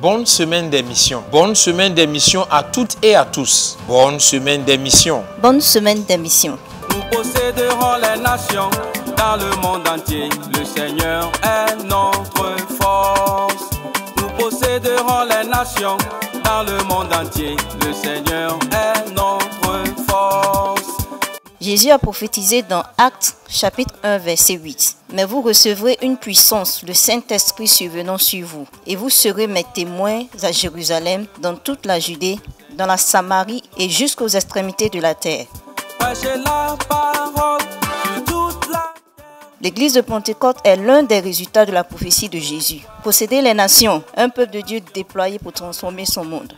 bonne semaine des missions. Bonne semaine des missions à toutes et à tous. Bonne semaine des missions. Bonne semaine des missions. Nous posséderons les nations dans le monde entier. Le Seigneur est notre force. Nous posséderons les nations dans le monde entier. Le Seigneur est notre force. Jésus a prophétisé dans Actes chapitre 1 verset 8. Mais vous recevrez une puissance, le Saint-Esprit survenant sur vous. Et vous serez mes témoins à Jérusalem, dans toute la Judée, dans la Samarie et jusqu'aux extrémités de la terre. Prêchez la parole sur toute la L'église de Pentecôte est l'un des résultats de la prophétie de Jésus. Posséder les nations, un peuple de Dieu déployé pour transformer son monde.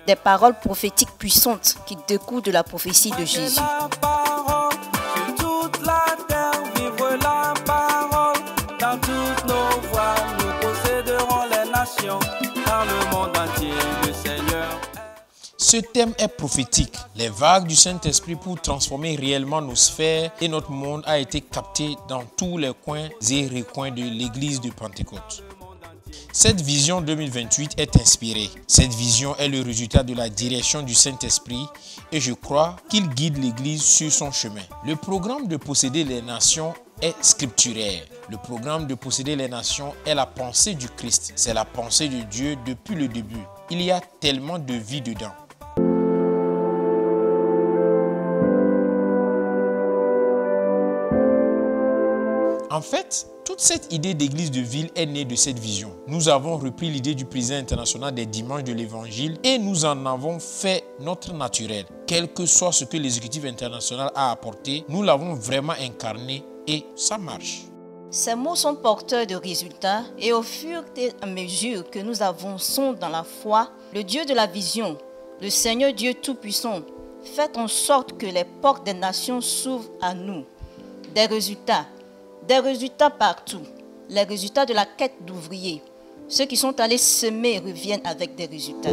Des paroles prophétiques puissantes qui découlent de la prophétie de Jésus. la parole sur toute la terre. Vivre la parole dans toutes nos voies. Nous posséderons les nations dans le monde entier. Le Seigneur. Ce thème est prophétique. Les vagues du Saint-Esprit pour transformer réellement nos sphères et notre monde a été capté dans tous les coins et recoins de l'église de Pentecôte. Cette vision 2028 est inspirée. Cette vision est le résultat de la direction du Saint-Esprit et je crois qu'il guide l'église sur son chemin. Le programme de posséder les nations est scripturaire. Le programme de posséder les nations est la pensée du Christ. C'est la pensée de Dieu depuis le début. Il y a tellement de vie dedans. En fait, toute cette idée d'église de ville est née de cette vision. Nous avons repris l'idée du président international des dimanches de l'évangile et nous en avons fait notre naturel. Quel que soit ce que l'exécutif international a apporté, nous l'avons vraiment incarné et ça marche. Ces mots sont porteurs de résultats et au fur et à mesure que nous avançons dans la foi, le Dieu de la vision, le Seigneur Dieu Tout-Puissant, fait en sorte que les portes des nations s'ouvrent à nous. Des résultats partout. Les résultats de la quête d'ouvriers. Ceux qui sont allés semer reviennent avec des résultats.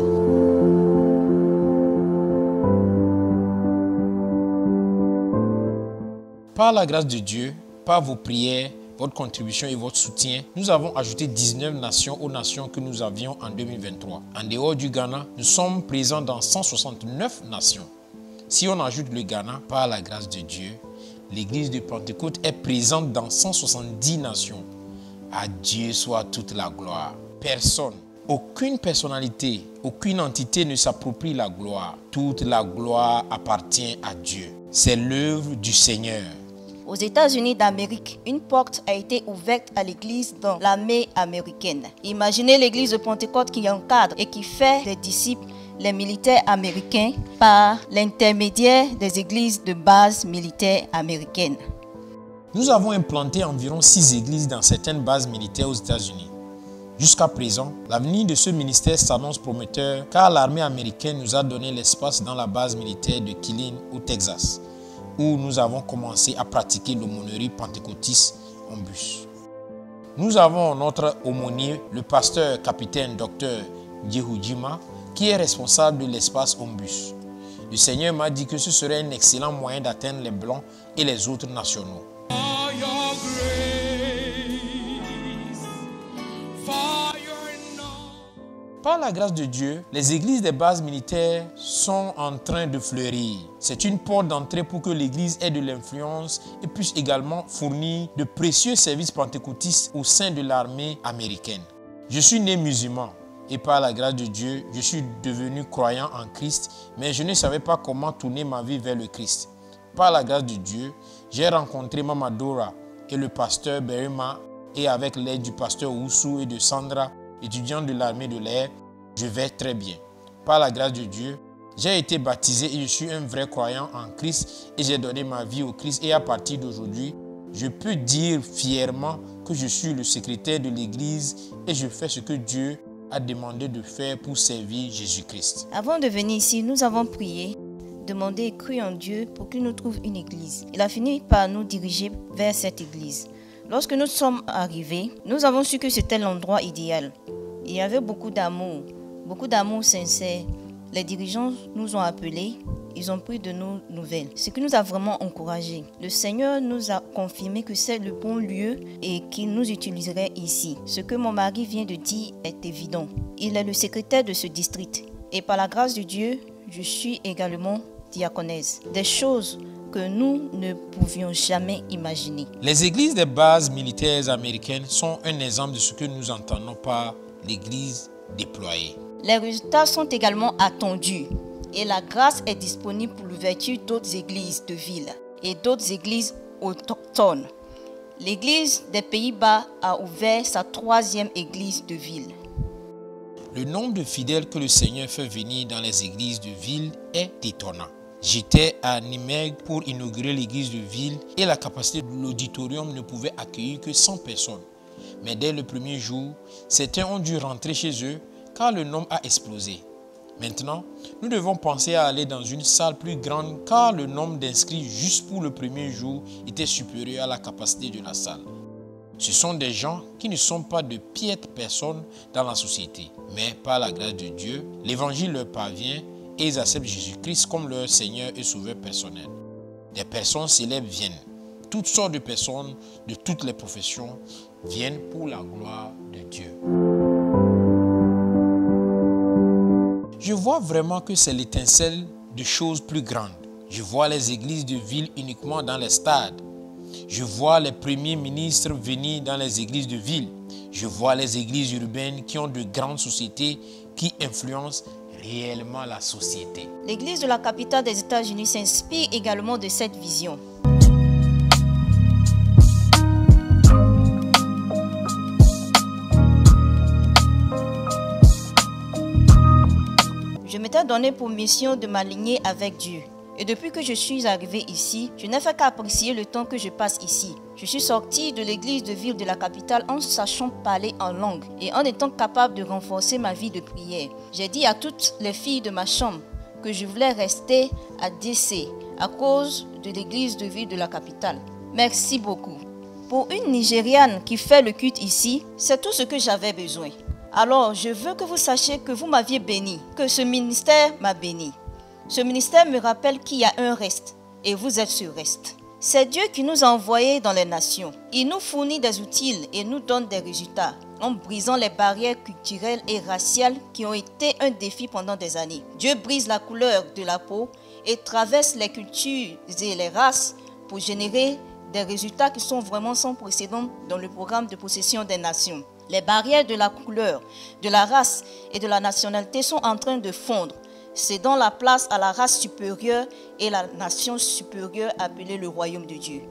Par la grâce de Dieu, par vos prières, votre contribution et votre soutien, nous avons ajouté 19 nations aux nations que nous avions en 2023. En dehors du Ghana, nous sommes présents dans 169 nations. Si on ajoute le Ghana, par la grâce de Dieu, l'église de Pentecôte est présente dans 170 nations. À Dieu soit toute la gloire. Personne, aucune personnalité, aucune entité ne s'approprie la gloire. Toute la gloire appartient à Dieu. C'est l'œuvre du Seigneur. Aux États-Unis d'Amérique, une porte a été ouverte à l'église dans l'armée américaine. Imaginez l'église de Pentecôte qui encadre et qui fait des disciples les militaires américains par l'intermédiaire des églises de base militaires américaines. Nous avons implanté environ 6 églises dans certaines bases militaires aux États-Unis. Jusqu'à présent, l'avenir de ce ministère s'annonce prometteur car l'armée américaine nous a donné l'espace dans la base militaire de Killeen au Texas, où nous avons commencé à pratiquer l'aumônerie pentecôtiste en bus. Nous avons notre aumônier, le pasteur capitaine Dr Yehujima, qui est responsable de l'espace Ombus. Le Seigneur m'a dit que ce serait un excellent moyen d'atteindre les Blancs et les autres nationaux. Par la grâce de Dieu, les églises des bases militaires sont en train de fleurir. C'est une porte d'entrée pour que l'église ait de l'influence et puisse également fournir de précieux services pentecôtistes au sein de l'armée américaine. Je suis né musulman. Et par la grâce de Dieu, je suis devenu croyant en Christ, mais je ne savais pas comment tourner ma vie vers le Christ. Par la grâce de Dieu, j'ai rencontré Mama Dora et le pasteur Berima, et avec l'aide du pasteur Oussou et de Sandra, étudiants de l'armée de l'air, je vais très bien. Par la grâce de Dieu, j'ai été baptisé et je suis un vrai croyant en Christ et j'ai donné ma vie au Christ. Et à partir d'aujourd'hui, je peux dire fièrement que je suis le secrétaire de l'église et je fais ce que Dieu a demandé de faire pour servir Jésus-Christ. Avant de venir ici, nous avons prié, demandé et cru en Dieu pour qu'il nous trouve une église. Il a fini par nous diriger vers cette église. Lorsque nous sommes arrivés, nous avons su que c'était l'endroit idéal. Il y avait beaucoup d'amour sincère. Les dirigeants nous ont appelés ils ont pris de nos nouvelles, ce qui nous a vraiment encouragés. Le Seigneur nous a confirmé que c'est le bon lieu et qu'il nous utiliserait ici. Ce que mon mari vient de dire est évident. Il est le secrétaire de ce district et par la grâce de Dieu, je suis également diaconesse. Des choses que nous ne pouvions jamais imaginer. Les églises des bases militaires américaines sont un exemple de ce que nous entendons par l'église déployée. Les résultats sont également attendus et la grâce est disponible pour l'ouverture d'autres églises de ville et d'autres églises autochtones. L'église des Pays-Bas a ouvert sa 3e église de ville. Le nombre de fidèles que le Seigneur fait venir dans les églises de ville est étonnant. J'étais à Nimeg pour inaugurer l'église de ville et la capacité de l'auditorium ne pouvait accueillir que 100 personnes. Mais dès le premier jour, certains ont dû rentrer chez eux car le nombre a explosé. Maintenant, nous devons penser à aller dans une salle plus grande car le nombre d'inscrits juste pour le premier jour était supérieur à la capacité de la salle. Ce sont des gens qui ne sont pas de piètres personnes dans la société, mais par la grâce de Dieu, l'évangile leur parvient et ils acceptent Jésus-Christ comme leur Seigneur et Sauveur personnel. Des personnes célèbres viennent. Toutes sortes de personnes de toutes les professions viennent pour la gloire de Dieu. Je vois vraiment que c'est l'étincelle de choses plus grandes. Je vois les églises de ville uniquement dans les stades. Je vois les premiers ministres venir dans les églises de ville. Je vois les églises urbaines qui ont de grandes sociétés qui influencent réellement la société. L'église de la capitale des États-Unis s'inspire également de cette vision. Je m'étais donné pour mission de m'aligner avec Dieu. Et depuis que je suis arrivé ici, je n'ai fait qu'apprécier le temps que je passe ici. Je suis sorti de l'église de ville de la capitale en sachant parler en langue et en étant capable de renforcer ma vie de prière. J'ai dit à toutes les filles de ma chambre que je voulais rester à DC à cause de l'église de ville de la capitale. Merci beaucoup. Pour une Nigériane qui fait le culte ici, c'est tout ce que j'avais besoin. Alors, je veux que vous sachiez que vous m'aviez béni, que ce ministère m'a béni. Ce ministère me rappelle qu'il y a un reste et vous êtes ce reste. C'est Dieu qui nous a envoyés dans les nations. Il nous fournit des outils et nous donne des résultats en brisant les barrières culturelles et raciales qui ont été un défi pendant des années. Dieu brise la couleur de la peau et traverse les cultures et les races pour générer des résultats qui sont vraiment sans précédent dans le programme de possession des nations. Les barrières de la couleur, de la race et de la nationalité sont en train de fondre, cédant la place à la race supérieure et la nation supérieure appelée le royaume de Dieu.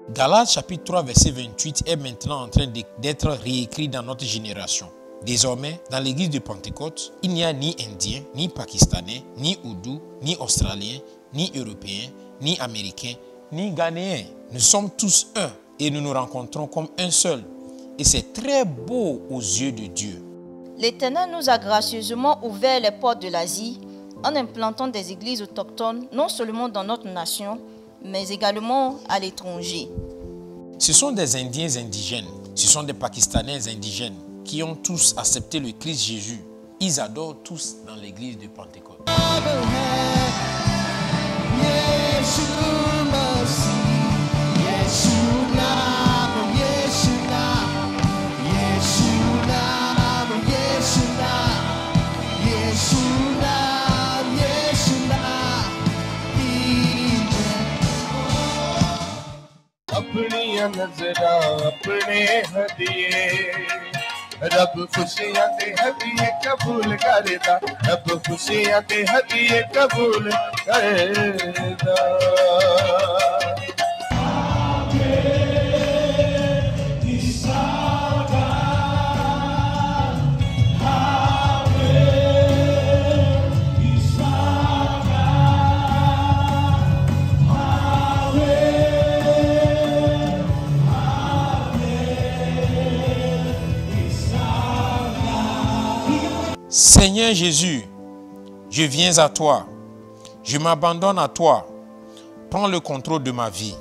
Galates chapitre 3 verset 28 est maintenant en train d'être réécrit dans notre génération. Désormais, dans l'église de Pentecôte, il n'y a ni Indien, ni Pakistanais, ni Oudou, ni Australien, ni Européen, ni Américain, ni Ghanéen. Nous sommes tous un et nous nous rencontrons comme un seul. Et c'est très beau aux yeux de Dieu. L'Éternel nous a gracieusement ouvert les portes de l'Asie en implantant des églises autochtones, non seulement dans notre nation, mais également à l'étranger. Ce sont des Indiens indigènes, ce sont des Pakistanais indigènes qui ont tous accepté le Christ Jésus. Ils adorent tous dans l'église de Pentecôte. अपनियां नजरा अपने हदिये रब खुशियां दे हदिये कबूल करदा रब खुशियां दे हदिये कबूल करदा Seigneur Jésus, je viens à toi, je m'abandonne à toi, prends le contrôle de ma vie.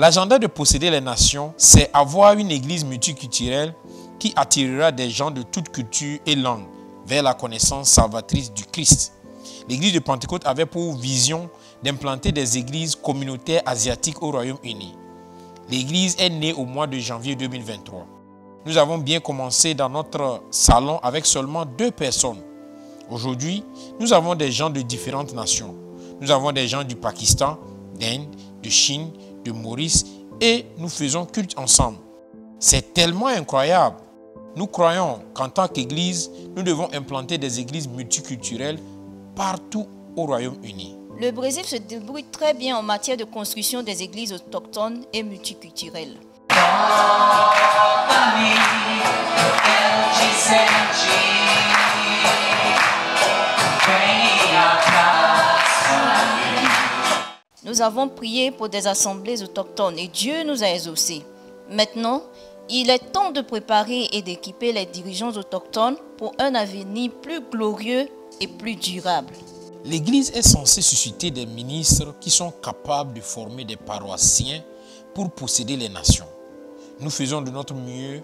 L'agenda de posséder les nations, c'est avoir une église multiculturelle qui attirera des gens de toute culture et langue vers la connaissance salvatrice du Christ. L'église de Pentecôte avait pour vision d'implanter des églises communautaires asiatiques au Royaume-Uni. L'église est née au mois de janvier 2023. Nous avons bien commencé dans notre salon avec seulement 2 personnes. Aujourd'hui, nous avons des gens de différentes nations. Nous avons des gens du Pakistan, d'Inde, de Chine, de Maurice et nous faisons culte ensemble. C'est tellement incroyable. Nous croyons qu'en tant qu'église, nous devons implanter des églises multiculturelles partout au Royaume-Uni. Le Brésil se débrouille très bien en matière de construction des églises autochtones et multiculturelles. Nous avons prié pour des assemblées autochtones et Dieu nous a exaucés. Maintenant, il est temps de préparer et d'équiper les dirigeants autochtones pour un avenir plus glorieux et plus durable. L'Église est censée susciter des ministres qui sont capables de former des paroissiens pour posséder les nations. Nous faisons de notre mieux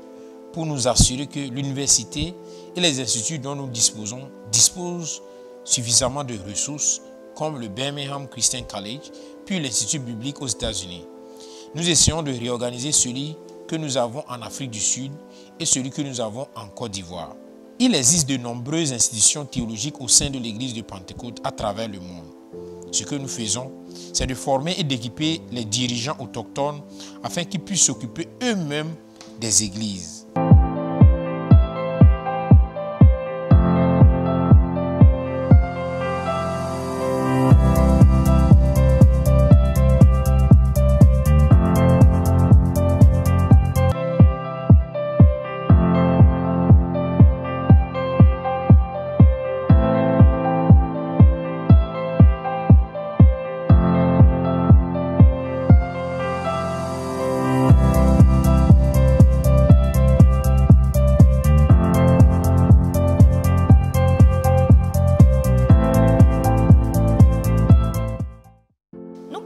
pour nous assurer que l'université et les instituts dont nous disposons disposent suffisamment de ressources comme le Birmingham Christian College puis l'Institut biblique aux États-Unis. Nous essayons de réorganiser celui que nous avons en Afrique du Sud et celui que nous avons en Côte d'Ivoire. Il existe de nombreuses institutions théologiques au sein de l'Église de Pentecôte à travers le monde. Ce que nous faisons, c'est de former et d'équiper les dirigeants autochtones afin qu'ils puissent s'occuper eux-mêmes des églises.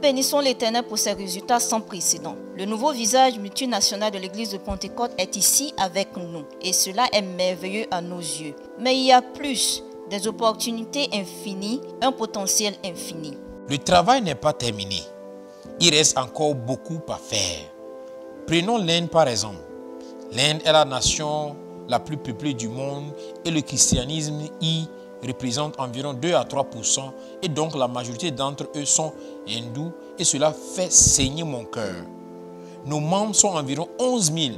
Bénissons l'Éternel pour ses résultats sans précédent. Le nouveau visage multinational de l'église de Pentecôte est ici avec nous et cela est merveilleux à nos yeux. Mais il y a plus, des opportunités infinies, un potentiel infini. Le travail n'est pas terminé. Il reste encore beaucoup à faire. Prenons l'Inde par exemple. L'Inde est la nation la plus peuplée du monde et le christianisme y représente environ 2 à 3% et donc la majorité d'entre eux sont hindous et cela fait saigner mon cœur. Nos membres sont environ 11 000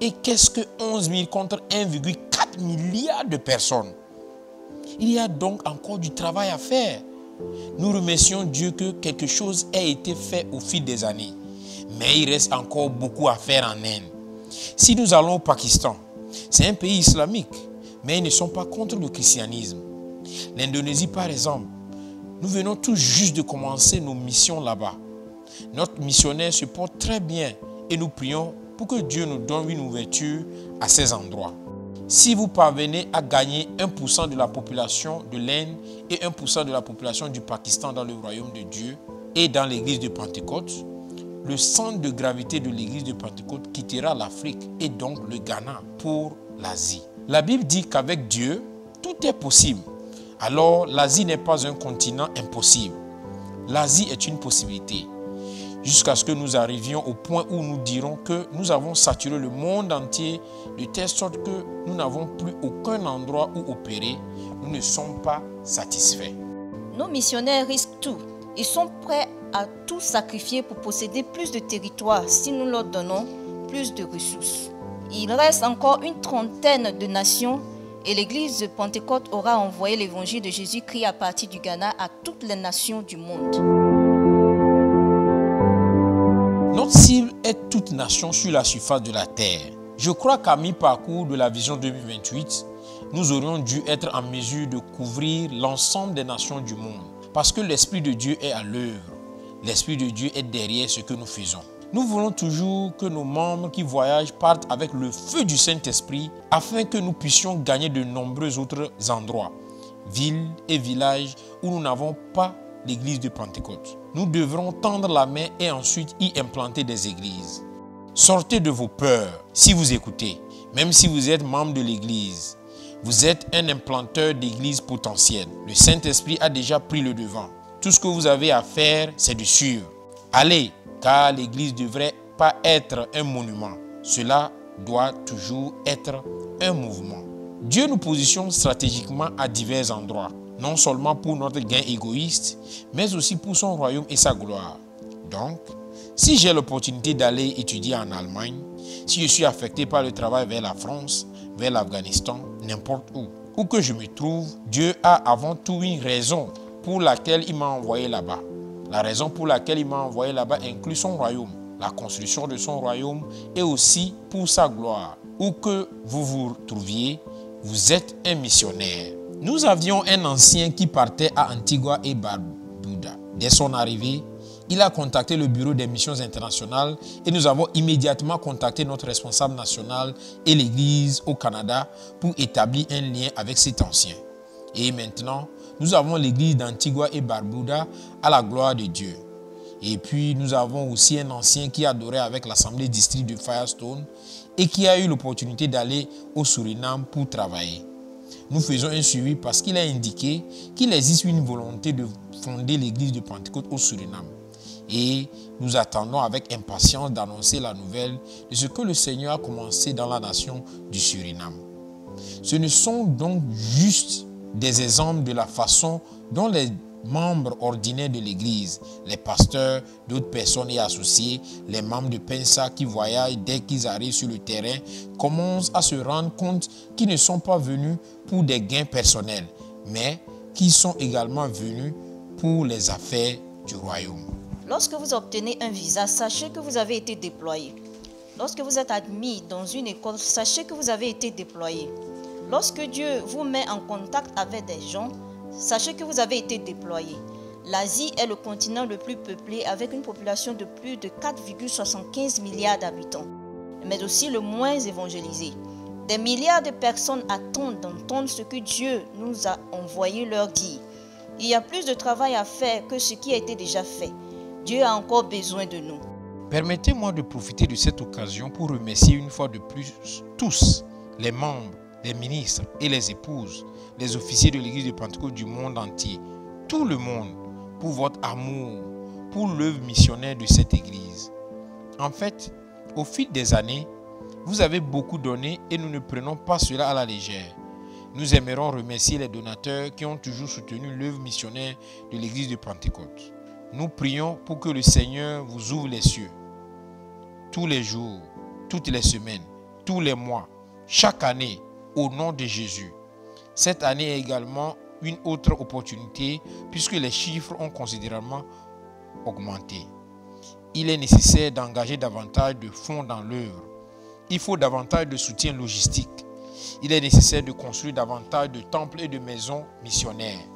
et qu'est-ce que 11 000 contre 1,4 milliard de personnes? Il y a donc encore du travail à faire. Nous remercions Dieu que quelque chose a été fait au fil des années, mais il reste encore beaucoup à faire en Inde. Si nous allons au Pakistan, c'est un pays islamique, mais ils ne sont pas contre le christianisme. L'Indonésie par exemple, nous venons tout juste de commencer nos missions là-bas. Notre missionnaire se porte très bien et nous prions pour que Dieu nous donne une ouverture à ces endroits. Si vous parvenez à gagner 1% de la population de l'Inde et 1% de la population du Pakistan dans le royaume de Dieu et dans l'église de Pentecôte, le centre de gravité de l'église de Pentecôte quittera l'Afrique et donc le Ghana pour l'Asie. La Bible dit qu'avec Dieu, tout est possible. Alors, l'Asie n'est pas un continent impossible. L'Asie est une possibilité. Jusqu'à ce que nous arrivions au point où nous dirons que nous avons saturé le monde entier de telle sorte que nous n'avons plus aucun endroit où opérer. Nous ne sommes pas satisfaits. Nos missionnaires risquent tout. Ils sont prêts à tout sacrifier pour posséder plus de territoire si nous leur donnons plus de ressources. Il reste encore une trentaine de nations et l'église de Pentecôte aura envoyé l'évangile de Jésus-Christ à partir du Ghana à toutes les nations du monde. Notre cible est toute nation sur la surface de la terre. Je crois qu'à mi-parcours de la vision 2028, nous aurions dû être en mesure de couvrir l'ensemble des nations du monde. Parce que l'Esprit de Dieu est à l'œuvre. L'Esprit de Dieu est derrière ce que nous faisons. Nous voulons toujours que nos membres qui voyagent partent avec le feu du Saint-Esprit afin que nous puissions gagner de nombreux autres endroits, villes et villages où nous n'avons pas l'église de Pentecôte. nous devrons tendre la main et ensuite y implanter des églises. Sortez de vos peurs si vous écoutez, même si vous êtes membre de l'église. Vous êtes un implanteur d'église potentiel. Le Saint-Esprit a déjà pris le devant. Tout ce que vous avez à faire, c'est de suivre. Allez, car l'église ne devrait pas être un monument. Cela doit toujours être un mouvement. Dieu nous positionne stratégiquement à divers endroits, non seulement pour notre gain égoïste, mais aussi pour son royaume et sa gloire. Donc, si j'ai l'opportunité d'aller étudier en Allemagne, si je suis affecté par le travail vers la France, vers l'Afghanistan, n'importe où que je me trouve, Dieu a avant tout une raison pour laquelle il m'a envoyé là-bas. La raison pour laquelle il m'a envoyé là-bas inclut son royaume, la construction de son royaume et aussi pour sa gloire. Où que vous vous trouviez, vous êtes un missionnaire. Nous avions un ancien qui partait à Antigua et Barbuda. Dès son arrivée, il a contacté le bureau des missions internationales et nous avons immédiatement contacté notre responsable national et l'église au Canada pour établir un lien avec cet ancien. Et maintenant, nous avons l'église d'Antigua et Barbuda à la gloire de Dieu. Et puis, nous avons aussi un ancien qui adorait avec l'assemblée district de Firestone et qui a eu l'opportunité d'aller au Suriname pour travailler. Nous faisons un suivi parce qu'il a indiqué qu'il existe une volonté de fonder l'église de Pentecôte au Suriname. Et nous attendons avec impatience d'annoncer la nouvelle de ce que le Seigneur a commencé dans la nation du Suriname. Ce ne sont donc juste des exemples de la façon dont les membres ordinaires de l'Église, les pasteurs, d'autres personnes et associés, les membres de Pensa qui voyagent dès qu'ils arrivent sur le terrain, commencent à se rendre compte qu'ils ne sont pas venus pour des gains personnels, mais qu'ils sont également venus pour les affaires du royaume. Lorsque vous obtenez un visa, sachez que vous avez été déployé. Lorsque vous êtes admis dans une école, sachez que vous avez été déployé. Lorsque Dieu vous met en contact avec des gens, sachez que vous avez été déployé. L'Asie est le continent le plus peuplé avec une population de plus de 4,75 milliards d'habitants, mais aussi le moins évangélisé. Des milliards de personnes attendent d'entendre ce que Dieu nous a envoyé leur dire. Il y a plus de travail à faire que ce qui a été déjà fait. Dieu a encore besoin de nous. Permettez-moi de profiter de cette occasion pour remercier une fois de plus tous les membres, les ministres et les épouses, les officiers de l'église de Pentecôte du monde entier, tout le monde, pour votre amour, pour l'œuvre missionnaire de cette église. En fait, au fil des années, vous avez beaucoup donné et nous ne prenons pas cela à la légère. Nous aimerons remercier les donateurs qui ont toujours soutenu l'œuvre missionnaire de l'église de Pentecôte. Nous prions pour que le Seigneur vous ouvre les cieux. Tous les jours, toutes les semaines, tous les mois, chaque année, au nom de Jésus. Cette année est également une autre opportunité puisque les chiffres ont considérablement augmenté. Il est nécessaire d'engager davantage de fonds dans l'œuvre. Il faut davantage de soutien logistique. Il est nécessaire de construire davantage de temples et de maisons missionnaires.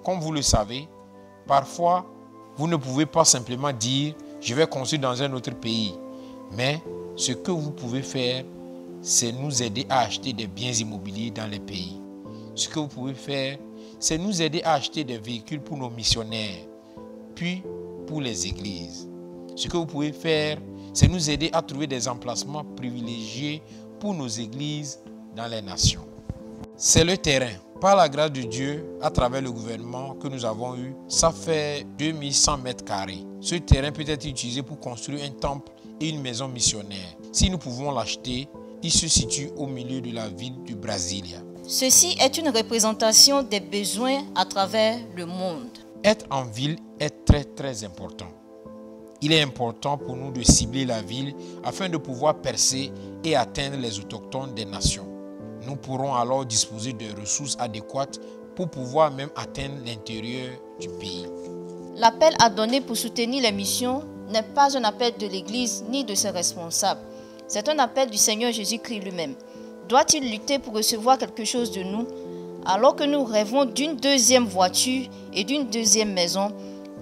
Comme vous le savez, parfois, vous ne pouvez pas simplement dire « je vais construire dans un autre pays ». Mais ce que vous pouvez faire, c'est nous aider à acheter des biens immobiliers dans les pays. Ce que vous pouvez faire, c'est nous aider à acheter des véhicules pour nos missionnaires, puis pour les églises. Ce que vous pouvez faire, c'est nous aider à trouver des emplacements privilégiés pour nos églises dans les nations. C'est le terrain. Par la grâce de Dieu, à travers le gouvernement que nous avons eu, ça fait 2100 mètres carrés. Ce terrain peut être utilisé pour construire un temple et une maison missionnaire. Si nous pouvons l'acheter, il se situe au milieu de la ville de Brasilia. Ceci est une représentation des besoins à travers le monde. Être en ville est très important. Il est important pour nous de cibler la ville afin de pouvoir percer et atteindre les autochtones des nations. Nous pourrons alors disposer de ressources adéquates pour pouvoir même atteindre l'intérieur du pays. L'appel à donner pour soutenir les missions n'est pas un appel de l'Église ni de ses responsables. C'est un appel du Seigneur Jésus-Christ lui-même. Doit-il lutter pour recevoir quelque chose de nous alors que nous rêvons d'une deuxième voiture et d'une deuxième maison?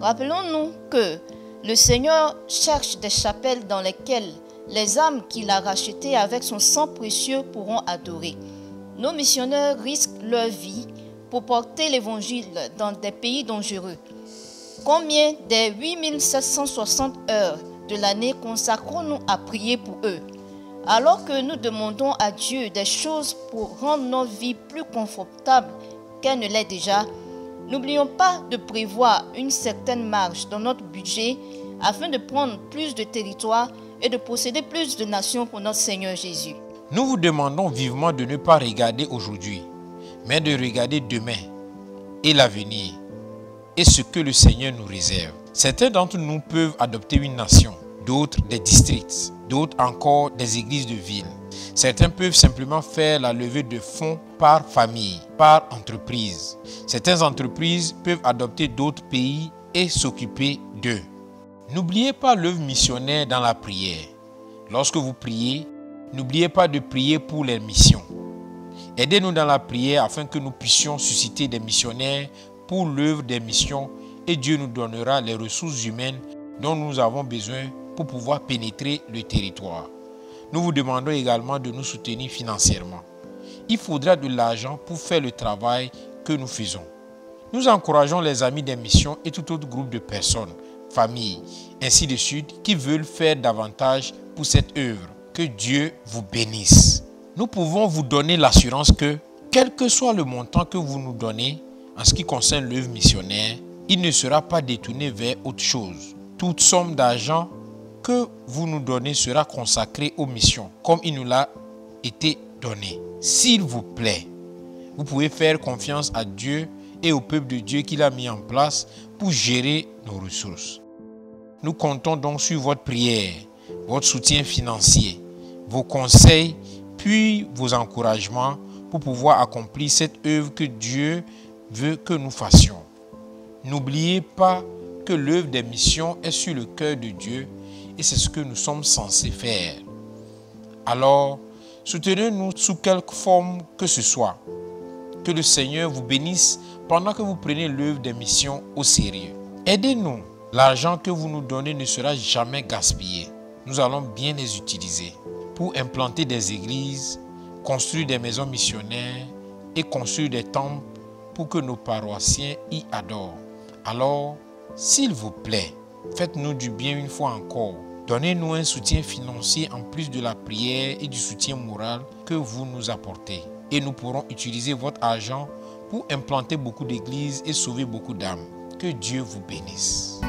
Rappelons-nous que le Seigneur cherche des chapelles dans lesquelles les âmes qu'il a rachetées avec son sang précieux pourront adorer. Nos missionnaires risquent leur vie pour porter l'évangile dans des pays dangereux. Combien des 8760 heures de l'année consacrons-nous à prier pour eux? Alors que nous demandons à Dieu des choses pour rendre nos vies plus confortables qu'elles ne l'est déjà, n'oublions pas de prévoir une certaine marge dans notre budget afin de prendre plus de territoire et de posséder plus de nations pour notre Seigneur Jésus. Nous vous demandons vivement de ne pas regarder aujourd'hui, mais de regarder demain et l'avenir et ce que le Seigneur nous réserve. Certains d'entre nous peuvent adopter une nation, d'autres des districts, d'autres encore des églises de ville. Certains peuvent simplement faire la levée de fonds par famille, par entreprise. Certaines entreprises peuvent adopter d'autres pays et s'occuper d'eux. N'oubliez pas l'œuvre missionnaire dans la prière. Lorsque vous priez, n'oubliez pas de prier pour les missions. Aidez-nous dans la prière afin que nous puissions susciter des missionnaires pour l'œuvre des missions et Dieu nous donnera les ressources humaines dont nous avons besoin pour pouvoir pénétrer le territoire. Nous vous demandons également de nous soutenir financièrement. Il faudra de l'argent pour faire le travail que nous faisons. Nous encourageons les amis des missions et tout autre groupe de personnes, familles, ainsi de suite, qui veulent faire davantage pour cette œuvre. Que Dieu vous bénisse. Nous pouvons vous donner l'assurance que, quel que soit le montant que vous nous donnez, en ce qui concerne l'œuvre missionnaire, il ne sera pas détourné vers autre chose. Toute somme d'argent que vous nous donnez sera consacrée aux missions, comme il nous l'a été donné. S'il vous plaît, vous pouvez faire confiance à Dieu et au peuple de Dieu qu'il a mis en place pour gérer nos ressources. Nous comptons donc sur votre prière, votre soutien financier, vos conseils, puis vos encouragements pour pouvoir accomplir cette œuvre que Dieu veut que nous fassions. N'oubliez pas que l'œuvre des missions est sur le cœur de Dieu et c'est ce que nous sommes censés faire. Alors, soutenez-nous sous quelque forme que ce soit. Que le Seigneur vous bénisse pendant que vous prenez l'œuvre des missions au sérieux. Aidez-nous. L'argent que vous nous donnez ne sera jamais gaspillé. Nous allons bien les utiliser pour implanter des églises, construire des maisons missionnaires et construire des temples pour que nos paroissiens y adorent. Alors, s'il vous plaît, faites-nous du bien une fois encore. Donnez-nous un soutien financier en plus de la prière et du soutien moral que vous nous apportez. Et nous pourrons utiliser votre argent pour implanter beaucoup d'églises et sauver beaucoup d'âmes. Que Dieu vous bénisse.